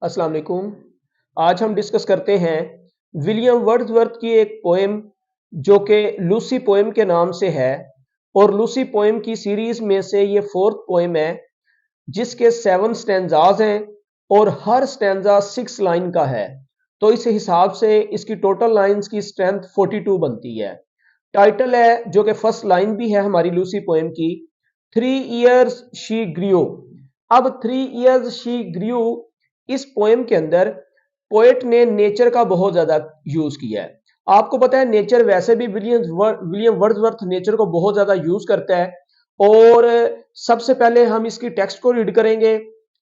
अस्सलाम वालेकुम। आज हम डिस्कस करते हैं विलियम वर्ड्सवर्थ की एक पोएम जो कि लूसी पोएम के नाम से है और लूसी पोएम की सीरीज में से ये फोर्थ पोएम है जिसके 7 स्टैंजाज हैं और हर स्टैंजा 6 लाइन का है। तो इस हिसाब से इसकी टोटल लाइंस की स्ट्रेंथ 42 बनती है। टाइटल है जो कि फर्स्ट लाइन भी है हमारी लूसी पोएम की, 3 years शी ग्रीव। अब 3 years शी ग्रीव इस पोएम के अंदर पोएट ने नेचर का बहुत ज्यादा यूज किया है। आपको पता है नेचर वैसे भी विलियम वर्ड्सवर्थ नेचर को बहुत ज्यादा यूज करता है। और सबसे पहले हम इसकी टेक्स्ट को रीड करेंगे,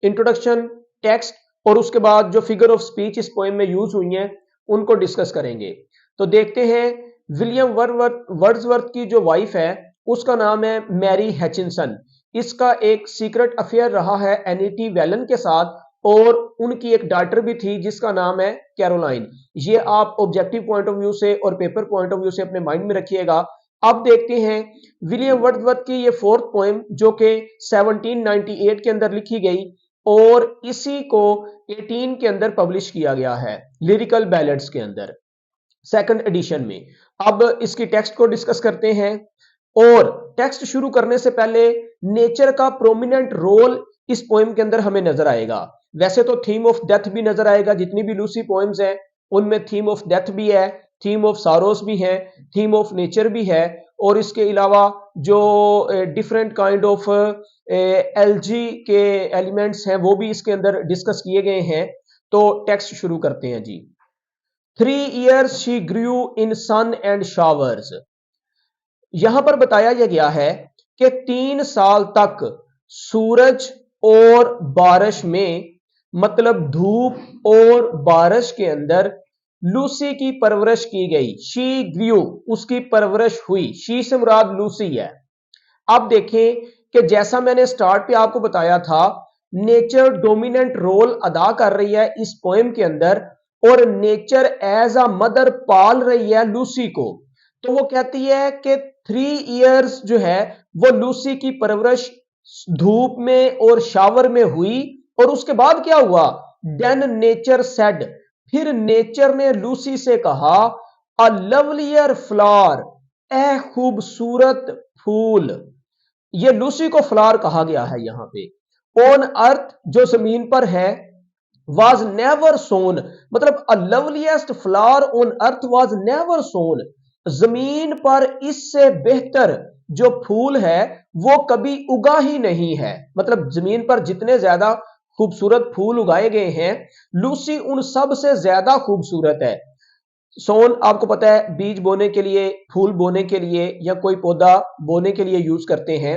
इंट्रोडक्शन, टेक्स्ट, और उसके बाद जो फिगर ऑफ स्पीच इस पोएम में यूज हुई हैं उनको डिस्कस करेंगे। तो देखते हैं, विलियम वर्ड्सवर्थ की जो वाइफ है उसका नाम है मैरी हैचिंसन। इसका एक सीक्रेट अफेयर रहा है एनिटी वेलन के साथ और उनकी एक डॉटर भी थी जिसका नाम है कैरोलाइन। ये आप ऑब्जेक्टिव पॉइंट ऑफ व्यू से और पेपर पॉइंट ऑफ व्यू से अपने माइंड में रखिएगा। अब देखते हैं विलियम वर्ड्सवर्थ की ये फोर्थ पोएम जो कि 1798 के अंदर लिखी गई और इसी को 18 के अंदर पब्लिश किया गया है लिरिकल बैलेड्स के अंदर, सेकंड एडिशन में। अब इसकी टेक्स्ट को डिस्कस करते हैं और टेक्स्ट शुरू करने से पहले नेचर का प्रोमिनेंट रोल इस पोएम के अंदर हमें नजर आएगा। वैसे तो थीम ऑफ डेथ भी नजर आएगा, जितनी भी लूसी पोएम्स हैं उनमें थीम ऑफ डेथ भी है, थीम ऑफ सारोस भी है, थीम ऑफ नेचर भी है, और इसके अलावा जो डिफरेंट काइंड ऑफ एलजी के एलिमेंट्स हैं वो भी इसके अंदर डिस्कस किए गए हैं। तो टेक्स्ट शुरू करते हैं जी। 3 years she grew in sun and showers. यहां पर बताया गया है कि 3 साल तक सूरज और बारिश में, मतलब धूप और बारिश के अंदर लूसी की परवरिश की गई। शी ग्रू, उसकी परवरिश हुई। शी से मुराद लूसी है। अब देखें कि जैसा मैंने स्टार्ट पे आपको बताया था, नेचर डोमिनेंट रोल अदा कर रही है इस पोएम के अंदर और नेचर एज अ मदर पाल रही है लूसी को। तो वो कहती है कि 3 years जो है वो लूसी की परवरिश धूप में और शावर में हुई। और उसके बाद क्या हुआ? देन नेचर सेड, फिर नेचर ने लूसी से कहा, अ लवलियर फ्लावर, ए खूबसूरत फूल। ये लूसी को फ्लावर कहा गया है यहां पे। ऑन अर्थ, जो जमीन पर है, was never sown, मतलब a loveliest flower on earth was never sown, जमीन पर इससे बेहतर जो फूल है वो कभी उगा ही नहीं है। मतलब जमीन पर जितने ज्यादा खूबसूरत फूल उगाए गए हैं, लूसी उन सब से ज्यादा खूबसूरत है। सोन आपको पता है बीज बोने के लिए, फूल बोने के लिए या कोई पौधा बोने के लिए यूज करते हैं।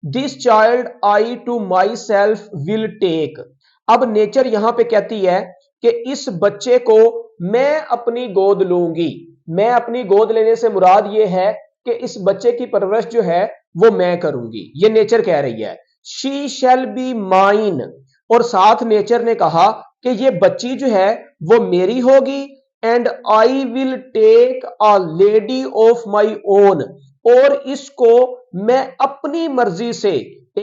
This child I to myself will take. अब नेचर यहां पे कहती है कि इस बच्चे को मैं अपनी गोद लूंगी। मैं अपनी गोद लेने से मुराद ये है कि इस बच्चे की परवरिश जो है वो मैं करूंगी, ये नेचर कह रही है। शी शैल बी माइन, और साथ नेचर ने कहा कि ये बच्ची जो है वो मेरी होगी। And I will take a lady of my own, और इसको मैं अपनी मर्जी से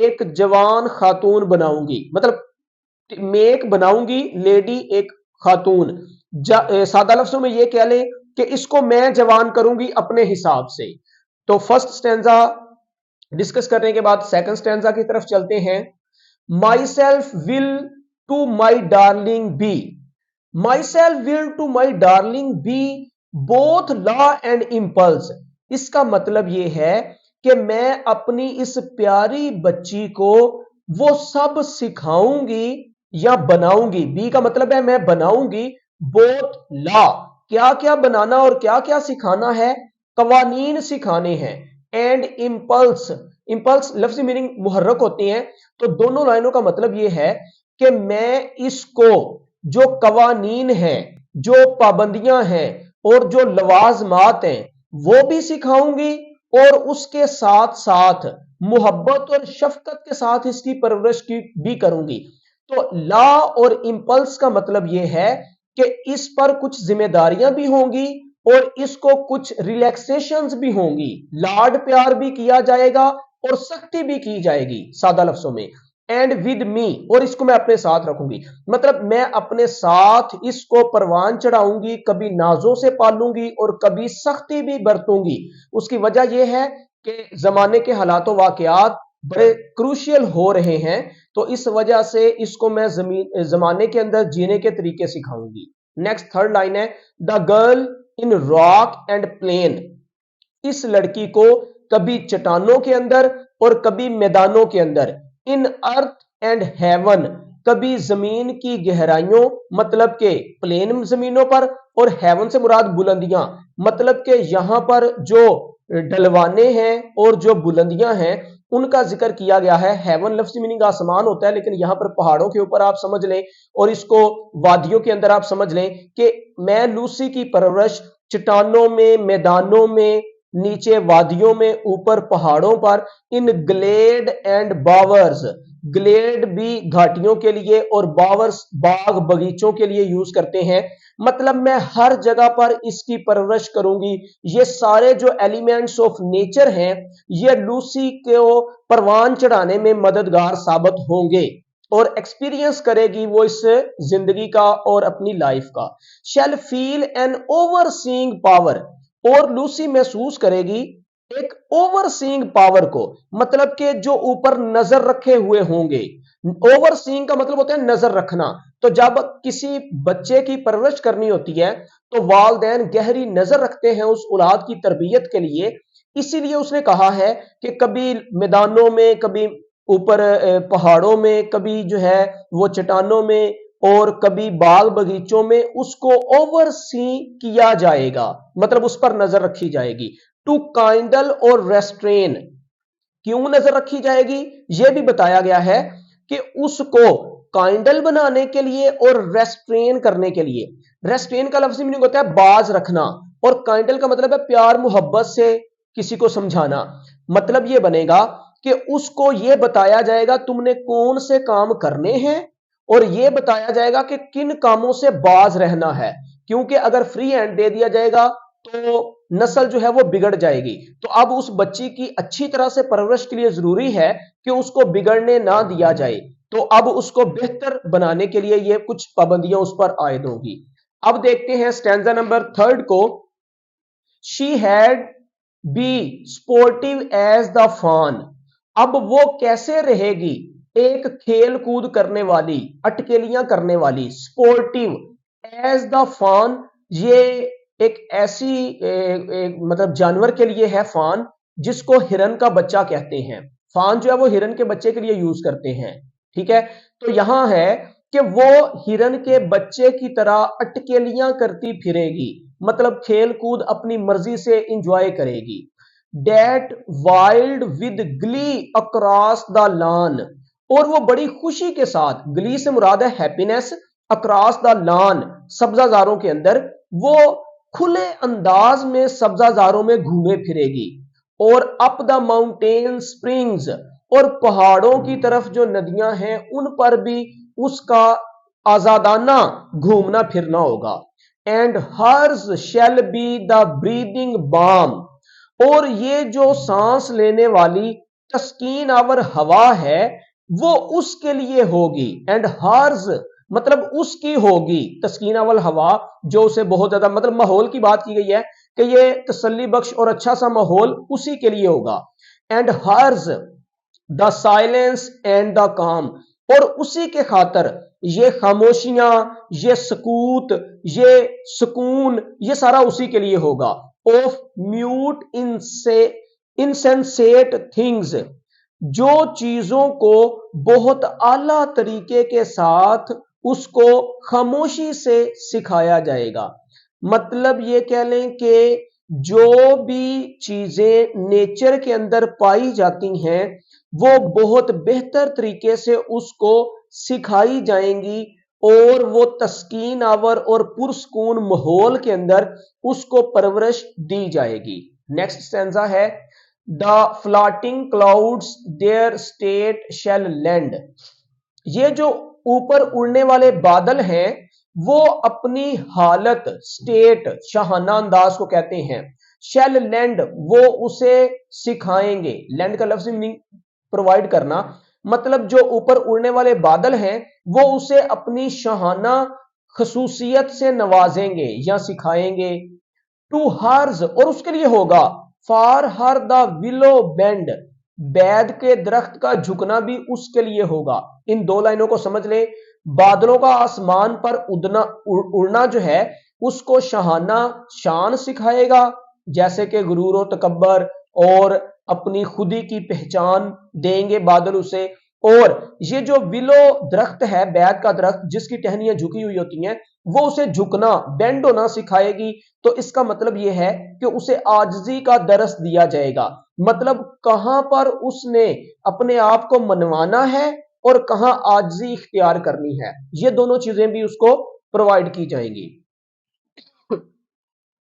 एक जवान खातून बनाऊंगी। मतलब मेक बनाऊंगी, लेडी एक खातून। सादा लफ्जों में ये कह लें कि इसको मैं जवान करूंगी अपने हिसाब से। तो फर्स्ट स्टैंजा डिस्कस करने के बाद सेकंड स्टैंजा की तरफ चलते हैं। Myself will to my darling be, myself will to my darling be both law and impulse. इसका मतलब यह है कि मैं अपनी इस प्यारी बच्ची को वो सब सिखाऊंगी या बनाऊंगी। बी का मतलब है मैं बनाऊंगी, बोथ लॉ, क्या क्या बनाना और क्या क्या सिखाना है, कवानीन सिखाने हैं, एंड इंपल्स, इंपल्स लफ्जी मीनिंग मुहर्रक होती हैं। तो दोनों लाइनों का मतलब यह है कि मैं इसको जो कवानीन है, जो पाबंदियां हैं और जो लवाजमात हैं वो भी सिखाऊंगी और उसके साथ साथ मोहब्बत और शफकत के साथ इसकी परवरिश की भी करूंगी। तो लॉ और इंपल्स का मतलब यह है कि इस पर कुछ जिम्मेदारियां भी होंगी और इसको कुछ रिलैक्सेशंस भी होंगी, लाड प्यार भी किया जाएगा और सख्ती भी की जाएगी। सादा लफ्जों में एंड विद मी, और इसको मैं अपने साथ रखूंगी। मतलब मैं अपने साथ इसको परवान चढ़ाऊंगी, कभी नाजों से पालूंगी और कभी सख्ती भी बरतूंगी। उसकी वजह यह है कि जमाने के हालातों वाकयात बड़े क्रूशियल हो रहे हैं, तो इस वजह से इसको मैं जमाने के अंदर जीने के तरीके सिखाऊंगी। नेक्स्ट थर्ड लाइन है, the girl in rock and plain. इस लड़की को कभी चट्टानों के अंदर और कभी मैदानों के अंदर, इन अर्थ एंड हेवन, कभी जमीन की गहराइयों मतलब के प्लेन जमीनों पर, और हेवन से मुराद बुलंदियां, मतलब के यहां पर जो ढलवाने हैं और जो बुलंदियां हैं उनका जिक्र किया गया है। हेवन लफ्ज मीनिंग आसमान होता है, लेकिन यहां पर पहाड़ों के ऊपर आप समझ लें और इसको वादियों के अंदर आप समझ लें कि मैं लूसी की परवरिश चट्टानों में, मैदानों में, नीचे वादियों में, ऊपर पहाड़ों पर, इन ग्लेड एंड बावर्स। ग्लेड भी घाटियों के लिए और बावर्स बाग बगीचों के लिए यूज करते हैं। मतलब मैं हर जगह पर इसकी परवरिश करूंगी। ये सारे जो एलिमेंट्स ऑफ नेचर हैं ये लूसी को परवान चढ़ाने में मददगार साबित होंगे और एक्सपीरियंस करेगी वो इस जिंदगी का और अपनी लाइफ का। शैल फील एन ओवरसीइंग पावर, और लूसी महसूस करेगी एक ओवरसीइंग पावर को, मतलब कि जो ऊपर नजर रखे हुए होंगे। ओवरसीइंग का मतलब होता है नजर रखना। तो जब किसी बच्चे की परवरिश करनी होती है तो वालिदैन गहरी नजर रखते हैं उस औलाद की तरबियत के लिए। इसीलिए उसने कहा है कि कभी मैदानों में, कभी ऊपर पहाड़ों में, कभी जो है वो चट्टानों में, और कभी बाग बगीचों में उसको ओवरसी किया जाएगा, मतलब उस पर नजर रखी जाएगी। टू काइंडल और रेस्ट्रेन, क्यों नजर रखी जाएगी यह भी बताया गया है कि उसको काइंडल बनाने के लिए और रेस्ट्रेन करने के लिए। रेस्ट्रेन का लफ्ज मीनिंग होता है बाज रखना, और काइंडल का मतलब है प्यार मोहब्बत से किसी को समझाना। मतलब यह बनेगा कि उसको यह बताया जाएगा तुमने कौन से काम करने हैं, और यह बताया जाएगा कि किन कामों से बाज रहना है, क्योंकि अगर फ्री हैंड दे दिया जाएगा तो नस्ल जो है वो बिगड़ जाएगी। तो अब उस बच्ची की अच्छी तरह से परवरिश के लिए जरूरी है कि उसको बिगड़ने ना दिया जाए। तो अब उसको बेहतर बनाने के लिए ये कुछ पाबंदियां उस पर आयद होंगी। अब देखते हैं स्टैंजा नंबर थर्ड को। She had be sportive as the fawn. अब वो कैसे रहेगी, एक खेल कूद करने वाली, अटकेलियां करने वाली। स्पोर्टिव एज द फान, ये एक ऐसी मतलब जानवर के लिए है फान, जिसको हिरन का बच्चा कहते हैं। फान जो है वो हिरन के बच्चे के लिए यूज करते हैं। ठीक है, तो यहां है कि वो हिरन के बच्चे की तरह अटकेलियां करती फिरेगी, मतलब खेल कूद अपनी मर्जी से इंजॉय करेगी। That wild with glee across the lawn, और वो बड़ी खुशी के साथ, ग्ली से मुराद है हैप्पीनेस, अक्रॉस द लॉन सब्जाजारों के अंदर, वो खुले अंदाज में सब्जाजारों में घूमे फिरेगी। और अप द माउंटेन स्प्रिंग्स, और पहाड़ों की तरफ जो नदियां हैं उन पर भी उसका आजादाना घूमना फिरना होगा। And hers shall be the breathing balm, और ये जो सांस लेने वाली तस्कीन आवर हवा है वो उसके लिए होगी। एंड हर्स मतलब उसकी होगी, तस्कीन अवल हवा, जो उसे बहुत ज्यादा, मतलब माहौल की बात की गई है कि ये तसल्ली बख्श और अच्छा सा माहौल उसी के लिए होगा। And hers the silence and the calm, और उसी के खातर ये खामोशियां, ये सकूत, ये सुकून, ये सारा उसी के लिए होगा। ऑफ म्यूट इनसेंसेट थिंग्स, जो चीजों को बहुत आला तरीके के साथ उसको खामोशी से सिखाया जाएगा। मतलब ये कह लें कि जो भी चीजें नेचर के अंदर पाई जाती हैं वो बहुत बेहतर तरीके से उसको सिखाई जाएंगी, और वो तस्कीन आवर और पुरस्कून माहौल के अंदर उसको परवरिश दी जाएगी। नेक्स्ट स्टैंजा है, the floating clouds there state shall land. ये जो ऊपर उड़ने वाले बादल हैं वो अपनी हालत, स्टेट, शाहाना अंदाज को कहते हैं। शैल लैंड, वो उसे सिखाएंगे। लैंड का लफ्ज मीनिंग प्रोवाइड करना। मतलब जो ऊपर उड़ने वाले बादल हैं वो उसे अपनी शाहाना खसूसियत से नवाजेंगे या सिखाएंगे। टू हर्ज, और उसके लिए होगा, for her the willow bend, बैद के दरख्त का झुकना भी उसके लिए होगा। इन दो लाइनों को समझ ले। बादलों का आसमान पर उड़ना जो है उसको शाहाना शान सिखाएगा, जैसे कि गुरूर और तकब्बर और अपनी खुदी की पहचान देंगे बादल उसे। और ये जो विलो दरख्त है, बैद का दरख्त जिसकी टहनियां झुकी हुई होती हैं, वो उसे झुकना बेंड होना सिखाएगी। तो इसका मतलब यह है कि उसे आजिजी का दरस दिया जाएगा। मतलब कहां पर उसने अपने आप को मनवाना है और कहां आजिजी इख्तियार करनी है, ये दोनों चीजें भी उसको प्रोवाइड की जाएंगी।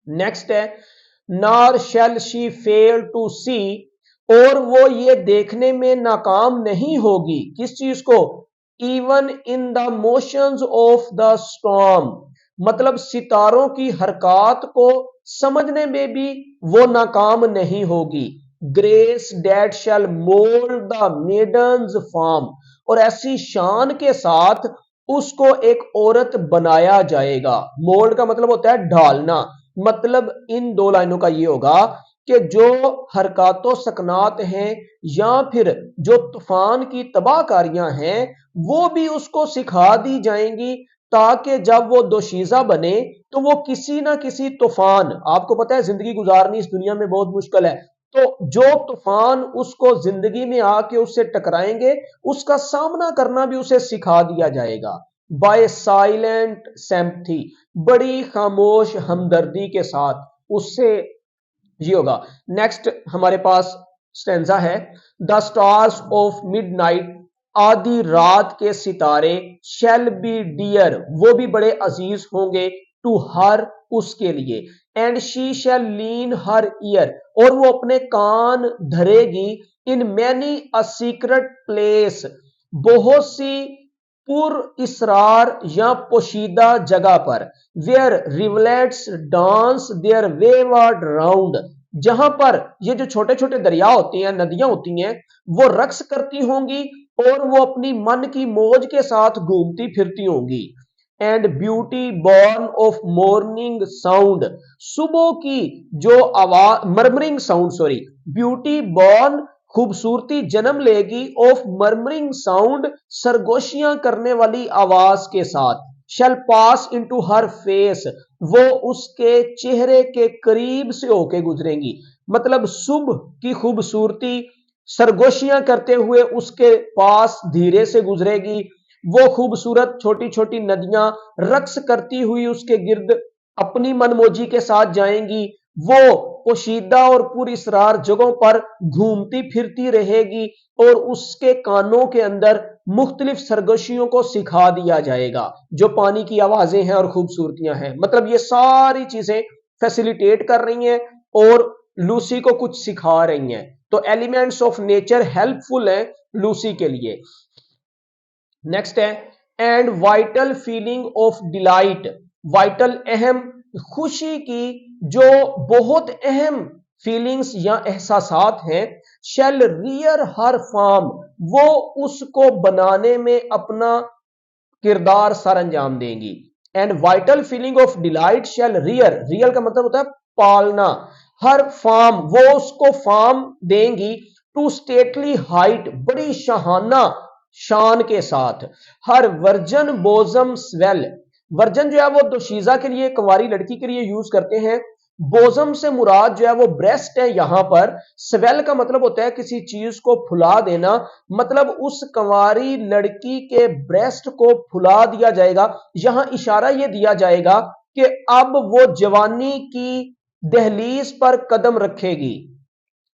नेक्स्ट है, नार शैल शी फेल टू सी, और वो ये देखने में नाकाम नहीं होगी किस चीज को, even in the motions of the storm, मतलब सितारों की हरकत को समझने में भी वो नाकाम नहीं होगी। Grace that shall mould the maiden's form, और ऐसी शान के साथ उसको एक औरत बनाया जाएगा। मोल्ड का मतलब होता है ढालना। मतलब इन दो लाइनों का ये होगा कि जो हरकतों सकनात हैं या फिर जो तूफान की तबाहकारियां हैं वो भी उसको सिखा दी जाएंगी, ताकि जब वो दोशीजा बने तो वो किसी ना किसी तूफान, आपको पता है जिंदगी गुजारनी इस दुनिया में बहुत मुश्किल है, तो जो तूफान उसको जिंदगी में आके उससे टकराएंगे उसका सामना करना भी उसे सिखा दिया जाएगा। बाय साइलेंट सिंपैथी, बड़ी खामोश हमदर्दी के साथ उससे ये होगा। नेक्स्ट हमारे पास स्टेंजा है, द स्टार्स ऑफ मिडनाइट, आधी रात के सितारे, शैल बी डियर, वो भी बड़े अजीज होंगे, टू हर, उसके लिए, and she shall lean her ear, और वो अपने कान धरेगी, in many a secret place, बहुत सी पुर इसरार या पोशीदा जगह पर, where rivulets dance their wayward round, जहां पर ये जो छोटे छोटे दरिया होती हैं, नदियां होती हैं, वो रक्स करती होंगी और वो अपनी मन की मौज के साथ घूमती फिरती होंगी। And beauty born of morning sound, सुबह की जो आवाज, murmuring sound, sorry, beauty born, खूबसूरती जन्म लेगी, ऑफ मर्मरिंग साउंड, सरगोशियां करने वाली आवाज के साथ, शैल पास इनटू हर फेस, वो उसके चेहरे के करीब से होके गुजरेंगी। मतलब सुबह की खूबसूरती सरगोशियां करते हुए उसके पास धीरे से गुजरेगी, वो खूबसूरत छोटी छोटी नदियां रक्स करती हुई उसके गिर्द अपनी मनमोजी के साथ जाएंगी, वो पोशीदा और पुरस्रार जगहों पर घूमती फिरती रहेगी और उसके कानों के अंदर मुख्तलिफ सरगोशियों को सिखा दिया जाएगा, जो पानी की आवाजें हैं और खूबसूरतियां हैं। मतलब ये सारी चीजें फैसिलिटेट कर रही हैं और लूसी को कुछ सिखा रही हैं। तो एलिमेंट्स ऑफ नेचर हेल्पफुल है लूसी के लिए। नेक्स्ट है, and vital feeling of delight, vital अहम, खुशी की जो बहुत अहम फीलिंग्स या एहसासात हैं, शैल रियर हर फॉर्म, वो उसको बनाने में अपना किरदार सर अंजाम देंगी। And vital feeling of delight shall rear, real का मतलब होता है पालना, हर फॉर्म, वो उसको फॉर्म देंगी, टू स्टेटली हाइट, बड़ी शाहाना शान के साथ, हर वर्जन बोजम स्वेल, वर्जन जो है वो दोशीजा के लिए, कुंवारी लड़की के लिए यूज करते हैं। बोजम से मुराद जो है वो ब्रेस्ट है यहां पर। स्वेल का मतलब होता है किसी चीज को फुला देना, मतलब उस कंवारी लड़की के ब्रेस्ट को फुला दिया जाएगा। यहां इशारा यह दिया जाएगा कि अब वो जवानी की दहलीज पर कदम रखेगी।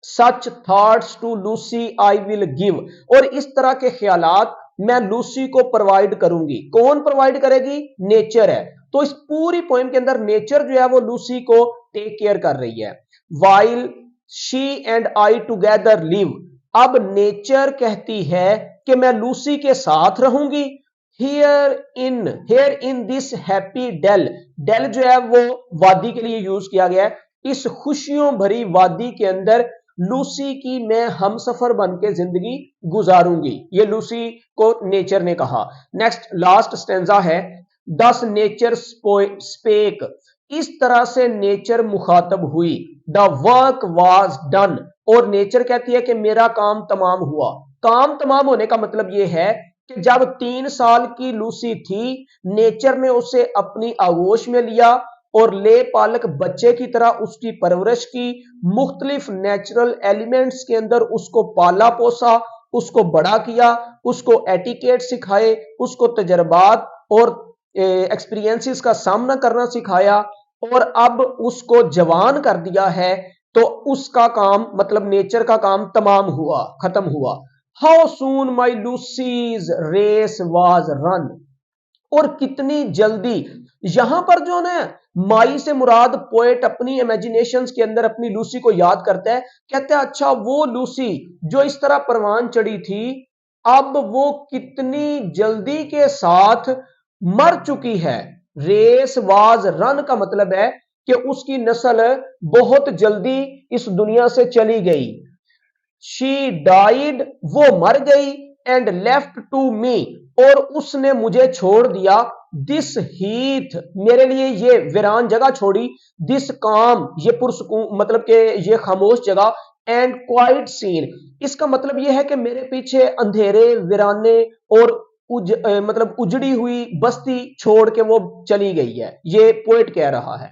Such thoughts to Lucy I will give, और इस तरह के ख्यालात मैं लूसी को प्रोवाइड करूंगी। कौन प्रोवाइड करेगी? नेचर है। तो इस पूरी पोएम के अंदर नेचर जो है वो लूसी को टेक केयर कर रही है। While she and I together live, अब नेचर कहती है कि मैं लूसी के साथ रहूंगी। Here in this happy dell, dell जो है वो वादी के लिए यूज किया गया है। इस खुशियों भरी वादी के अंदर लूसी की मैं हमसफर बन के जिंदगी गुजारूंगी, ये लूसी को नेचर ने कहा। नेक्स्ट लास्ट स्टेंजा है, दस नेचर स्पेक, इस तरह से नेचर मुखातब हुई। द वर्क वाज डन, और नेचर कहती है कि मेरा काम तमाम हुआ। काम तमाम होने का मतलब यह है कि जब 3 साल की लूसी थी, नेचर ने उसे अपनी आगोश में लिया और ले पालक बच्चे की तरह उसकी परवरिश की, मुख्तलिफ नेचुरल एलिमेंट्स के अंदर उसको पाला पोसा, उसको बड़ा किया, उसको एटिकेट सिखाए, उसको तजर्बात और एक्सपीरियंसेस का सामना करना सिखाया, और अब उसको जवान कर दिया है। तो उसका काम मतलब नेचर का काम तमाम हुआ, खत्म हुआ। How soon my Lucy's race was run, और कितनी जल्दी, यहां पर जो ना माई से मुराद पोएट अपनी इमेजिनेशंस के अंदर अपनी लूसी को याद करता है, कहता है अच्छा वो लूसी जो इस तरह परवान चढ़ी थी, अब वो कितनी जल्दी के साथ मर चुकी है। रेस वाज रन का मतलब है कि उसकी नस्ल बहुत जल्दी इस दुनिया से चली गई। शी डाइड, वो मर गई, एंड लेफ्ट टू मी, और उसने मुझे छोड़ दिया। दिस हीथ, मेरे लिए ये वीरान जगह छोड़ी। दिस काम, ये पुरसकून मतलब कि ये खामोश जगह। एंड क्वाइट सीन, इसका मतलब ये है कि मेरे पीछे अंधेरे वीराने और मतलब उजड़ी हुई बस्ती छोड़ के वो चली गई है, ये पोएट कह रहा है।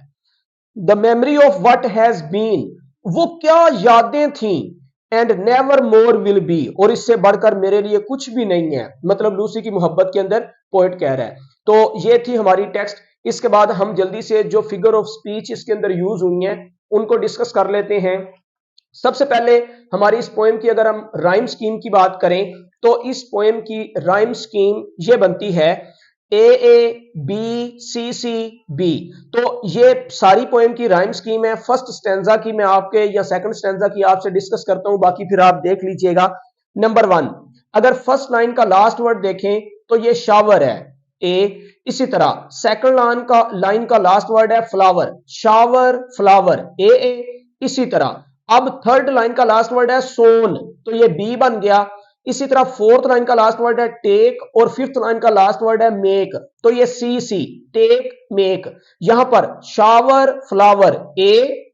The memory of what has been, वो क्या यादें थी। And never more will be, और इससे बढ़कर मेरे लिए कुछ भी नहीं है, मतलब लूसी की मोहब्बत के अंदर पोएट कह रहा है। तो ये थी हमारी टेक्स्ट। इसके बाद हम जल्दी से जो फिगर ऑफ स्पीच इसके अंदर यूज हुई हैं उनको डिस्कस कर लेते हैं। सबसे पहले हमारी इस पोएम की अगर हम राइम स्कीम की बात करें तो इस पोएम की राइम स्कीम ये बनती है A B C C B. तो ये सारी पोएम की राइम स्कीम है। फर्स्ट स्टैंजा की मैं आपके या सेकंड स्टैंजा की आपसे डिस्कस करता हूं, बाकी फिर आप देख लीजिएगा। नंबर 1, अगर फर्स्ट लाइन का लास्ट वर्ड देखें तो ये शावर है, ए। इसी तरह सेकंड लाइन का लास्ट वर्ड है फ्लावर, शावर फ्लावर, ए। इसी तरह अब थर्ड लाइन का लास्ट वर्ड है सोन, तो ये बी बन गया। इसी तरह फोर्थ लाइन का लास्ट वर्ड है टेक, और फिफ्थ लाइन का लास्ट वर्ड है मेक, तो ये सी, टेक मेक। यहां पर शावर फ्लावर ए,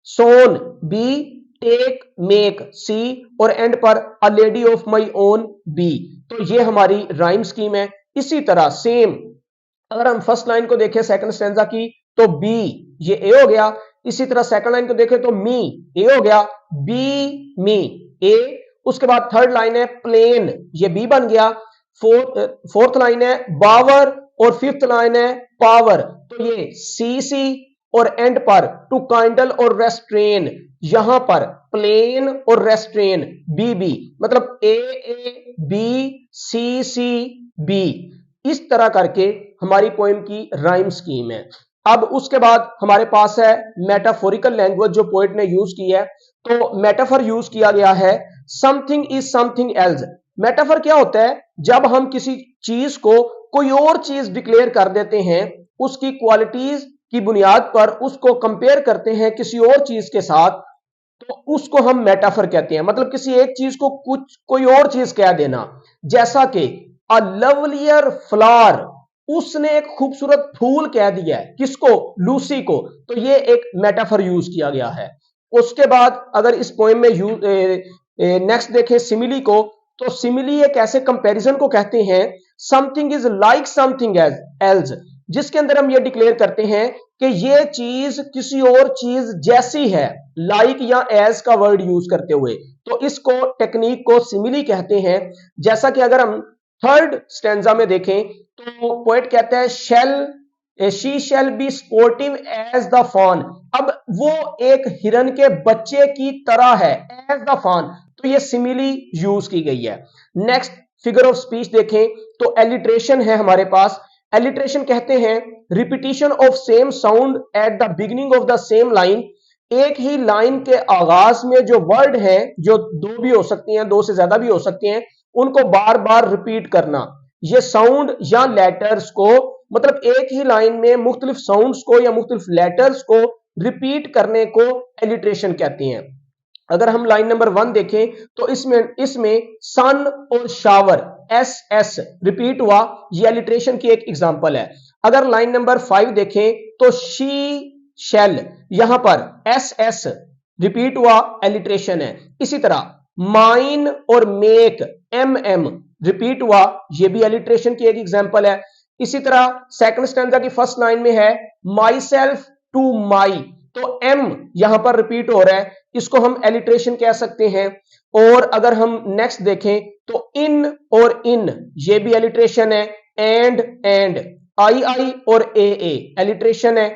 सोन बी, टेक मेक सी, और एंड पर a lady of my own be. तो ये हमारी राइम स्कीम है। इसी तरह सेम अगर हम फर्स्ट लाइन को देखें सेकंड स्टैंजा की तो बी, ये ए हो गया। इसी तरह सेकंड लाइन को देखें तो मी, ए हो गया, बी मी, ए। उसके बाद थर्ड लाइन है प्लेन, ये बी बन गया। फोर्थ लाइन है बावर, और फिफ्थ लाइन है पावर, तो ये सी, और एंड पर टू काइंडल और रेस्ट्रेन, यहां पर प्लेन और रेस्ट्रेन बी, मतलब ए बी सी बी। इस तरह करके हमारी पोएम की राइम स्कीम है। अब उसके बाद हमारे पास है मेटाफोरिकल लैंग्वेज जो पोएट ने यूज की है। तो मेटाफर यूज किया गया है, something is something else. Metaphor क्या होता है, जब हम किसी चीज को कोई और चीज डिक्लेयर कर देते हैं, उसकी क्वालिटीज की बुनियाद पर उसको कंपेयर करते हैं किसी और चीज के साथ, तो उसको हम मेटाफर कहते हैं। मतलब किसी एक चीज को कोई और चीज कह देना, जैसा कि अ लवलियर फ्लावर, उसने एक खूबसूरत फूल कह दिया है, किसको, लूसी को, तो ये एक मेटाफर यूज किया गया है। उसके बाद अगर इस पोएम में नेक्स्ट देखें सिमिली को, तो सिमिली एक ऐसे कंपैरिजन को कहते हैं, something is like something else, जिसके अंदर हम ये डिक्लेयर करते हैं कि ये चीज किसी और चीज जैसी है, लाइक या एज का वर्ड यूज करते हुए, तो इसको टेक्निक को सिमिली कहते हैं। जैसा कि अगर हम थर्ड स्टैंजा में देखें तो पोएट कहता है she shall be sportive as the fawn. अब वो एक हिरन के बच्चे की तरह है, एज द फॉन, तो ये सिमिली यूज की गई है। नेक्स्ट फिगर ऑफ स्पीच देखें तो एलिट्रेशन है हमारे पास। एलिट्रेशन कहते हैं repetition of same sound at the beginning of the same line. एक ही लाइन के आगाज में जो वर्ड है, जो दो भी हो सकती हैं, दो से ज्यादा भी हो सकते हैं, उनको बार बार रिपीट करना। ये साउंड या लेटर्स को, मतलब एक ही लाइन में मुख्तलिफ साउंड्स को या मुख्तलिफ लेटर्स को रिपीट करने को एलिट्रेशन कहते हैं। अगर हम लाइन नंबर 1 देखें तो इसमें इसमें सन और शावर एस एस रिपीट हुआ, ये एलिट्रेशन की एक एग्जांपल है। अगर लाइन नंबर 5 देखें तो शी शेल, यहां पर एस एस रिपीट हुआ, एलिट्रेशन है। इसी तरह माइन और मेक एम एम रिपीट हुआ, ये भी एलिट्रेशन की एक एग्जांपल है। इसी तरह सेकंड स्टैंजा की फर्स्ट लाइन में है माई सेल्फ टू माई, तो एम यहां पर रिपीट हो रहा है, इसको हम एलिट्रेशन कह सकते हैं। और अगर हम नेक्स्ट देखें तो इन और इन, ये भी एलिट्रेशन है। एंड आई आई और ए एलिट्रेशन है।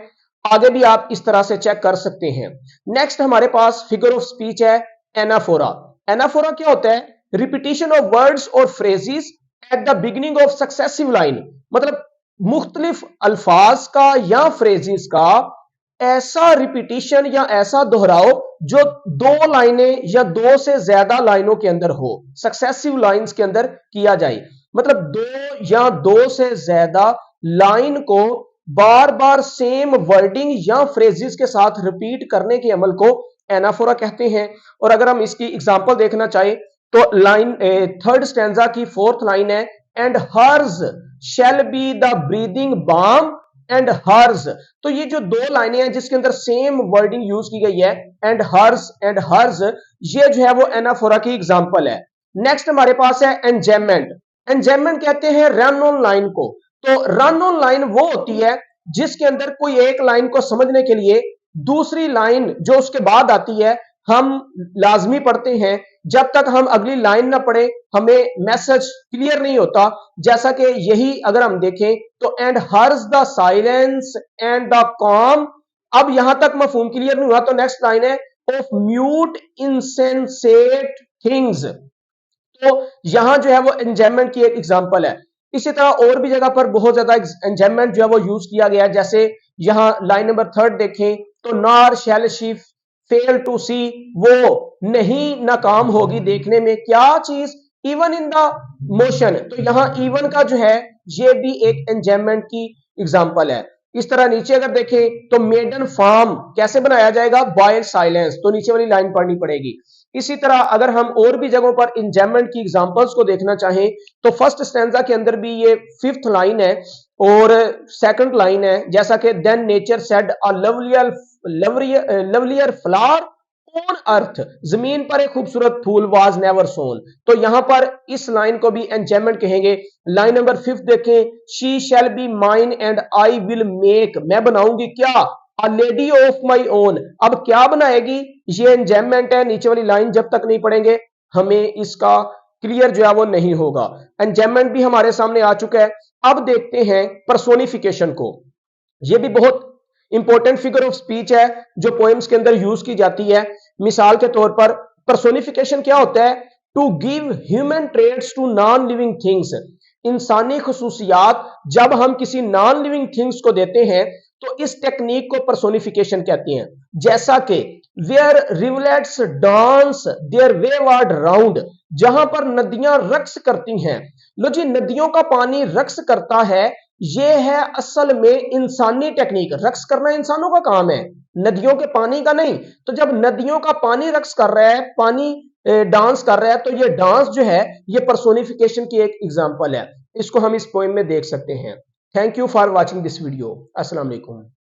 आगे भी आप इस तरह से चेक कर सकते हैं। नेक्स्ट हमारे पास फिगर ऑफ स्पीच है एनाफोरा। एनाफोरा क्या होता है? रिपीटिशन ऑफ वर्ड्स और phrases at the beginning of successive line, मतलब मुख्तलिफ अल्फाज का या फ्रेजेस का ऐसा रिपीटिशन या ऐसा दोहराओ जो दो लाइनें या दो से ज्यादा लाइनों के अंदर हो, सक्सेसिव लाइंस के अंदर किया जाए। मतलब दो या दो से ज्यादा लाइन को बार बार सेम वर्डिंग या फ्रेजेस के साथ रिपीट करने के अमल को एनाफोरा कहते हैं। और अगर हम इसकी एग्जांपल देखना चाहे तो लाइन थर्ड स्टैंजा की फोर्थ लाइन है and hers shall be the breathing balm and hers. तो ये जो दो लाइनें हैं जिसके अंदर सेम वर्डिंग यूज की गई है एंड हर्ज, ये जो है वो एनाफोरा की एग्जांपल है। नेक्स्ट हमारे पास है एंजेममेंट। एंजेममेंट कहते हैं रन ऑन लाइन को। तो रन ऑन लाइन वो होती है जिसके अंदर कोई एक लाइन को समझने के लिए दूसरी लाइन जो उसके बाद आती है हम लाजमी पढ़ते हैं। जब तक हम अगली लाइन ना पढ़े हमें मैसेज क्लियर नहीं होता। जैसा कि यही अगर हम देखें तो एंड हर्ज the silence and the com, अब यहां तक मफहूम क्लियर नहीं हुआ तो नेक्स्ट लाइन है ऑफ म्यूट इनसेंसेट थिंग्स। तो यहां जो है वो एंजायमेंट की एक एग्जांपल है। इसी तरह और भी जगह पर बहुत ज्यादा एंजायमेंट जो है वो यूज किया गया है। जैसे यहां लाइन नंबर 3 देखें तो नार शैल शी फेल टू सी, वो नहीं नाकाम होगी देखने में क्या चीज, इवन इन द मोशन। तो यहां इवन का जो है ये भी एक एंजायमेंट की एग्जांपल है। इस तरह नीचे अगर देखें तो मेडन फार्म कैसे बनाया जाएगा, बाय साइलेंस, तो नीचे वाली लाइन पढ़नी पड़ेगी। इसी तरह अगर हम और भी जगहों पर एंजायमेंट की एग्जांपल्स को देखना चाहें तो फर्स्ट स्टैंजा के अंदर भी ये फिफ्थ लाइन है और सेकंड लाइन है। जैसा कि then nature said a lovelier flower on earth, जमीन पर एक खूबसूरत फूल वाज नेवर सोन। तो यहां पर इस लाइन को भी एंजायमेंट कहेंगे। लाइन नंबर 5 देखें she shall be mine and I will make, मैं बनाऊंगी क्या, अ लेडी ऑफ माई ओन। अब क्या बनाएगी, ये एंजायमेंट है। नीचे वाली लाइन जब तक नहीं पढ़ेंगे हमें इसका क्लियर जो है वो नहीं होगा। एंजायमेंट भी हमारे सामने आ चुका है। अब देखते हैं पर्सोनिफिकेशन को। ये भी बहुत इंपॉर्टेंट फिगर ऑफ स्पीच है जो पोएम्स के अंदर यूज की जाती है। मिसाल के तौर पर पर्सोनिफिकेशन क्या होता है, to give human traits to non living things, इंसानी खुसूसियात जब हम किसी नॉन लिविंग थिंग्स को देते हैं तो इस टेक्निक को पर्सोनिफिकेशन कहते हैं। जैसा कि where rivulets dance there वेवार्ड round, जहां पर नदियां रक्स करती हैं। लो जी, नदियों का पानी रक्स करता है, ये है असल में इंसानी टेक्निक। रक्स करना इंसानों का काम है, नदियों के पानी का नहीं। तो जब नदियों का पानी रक्स कर रहा है, पानी डांस कर रहा है, तो ये डांस जो है ये पर्सोनिफिकेशन की एक एग्जांपल है। इसको हम इस पोएम में देख सकते हैं। Thank you for watching this video. अस्सलाम वालेकुम।